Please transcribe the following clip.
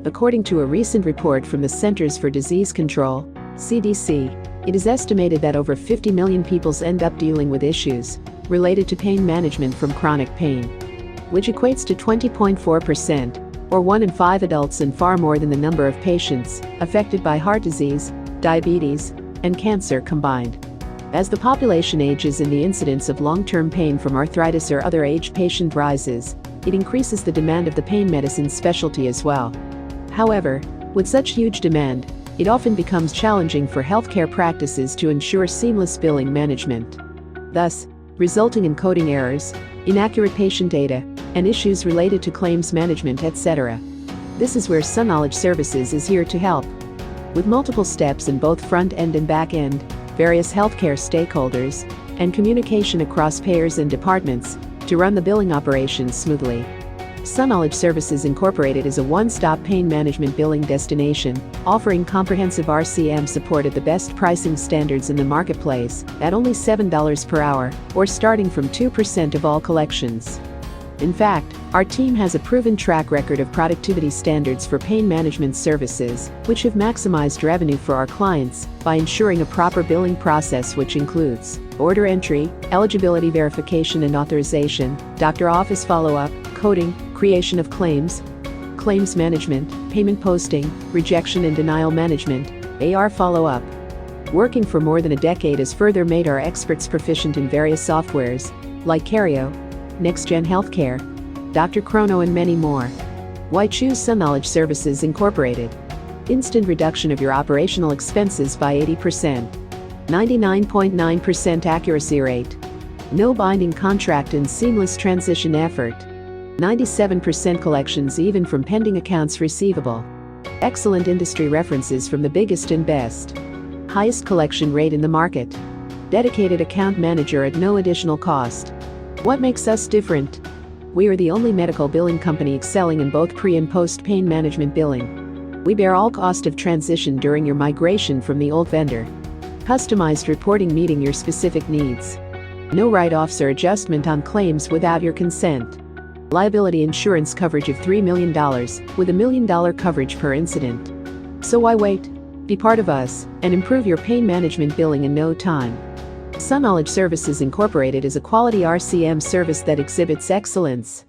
According to a recent report from the Centers for Disease Control, CDC, it is estimated that over 50 million people end up dealing with issues related to pain management from chronic pain, which equates to 20.4%, or 1 in 5 adults, and far more than the number of patients affected by heart disease, diabetes, and cancer combined. As the population ages and the incidence of long-term pain from arthritis or other aged patient rises, it increases the demand of the pain medicine specialty as well. However, with such huge demand, it often becomes challenging for healthcare practices to ensure seamless billing management, thus resulting in coding errors, inaccurate patient data, and issues related to claims management, etc. This is where Sunknowledge Services is here to help. With multiple steps in both front-end and back-end, various healthcare stakeholders, and communication across payers and departments to run the billing operations smoothly. Sunknowledge Services Inc. is a one-stop pain management billing destination, offering comprehensive RCM support at the best pricing standards in the marketplace at only $7 per hour, or starting from 2% of all collections. In fact, our team has a proven track record of productivity standards for pain management services, which have maximized revenue for our clients by ensuring a proper billing process, which includes order entry, eligibility verification and authorization, doctor office follow-up, coding, creation of claims, claims management, payment posting, rejection and denial management, AR follow-up. Working for more than a decade has further made our experts proficient in various softwares like Cario, NextGen Healthcare, Dr. Chrono, and many more. Why choose Sunknowledge Services Incorporated? Instant reduction of your operational expenses by 80%. 99.9% accuracy rate. No binding contract and seamless transition effort. 97% collections even from pending accounts receivable. Excellent industry references from the biggest and best. Highest collection rate in the market. Dedicated account manager at no additional cost. What makes us different? We are the only medical billing company excelling in both pre- and post-pain management billing. We bear all cost of transition during your migration from the old vendor. Customized reporting meeting your specific needs. No write-offs or adjustment on claims without your consent. Liability insurance coverage of $3 million, with $1 million coverage per incident. So why wait? Be part of us and improve your pain management billing in no time. Sunknowledge Services Incorporated is a quality RCM service that exhibits excellence.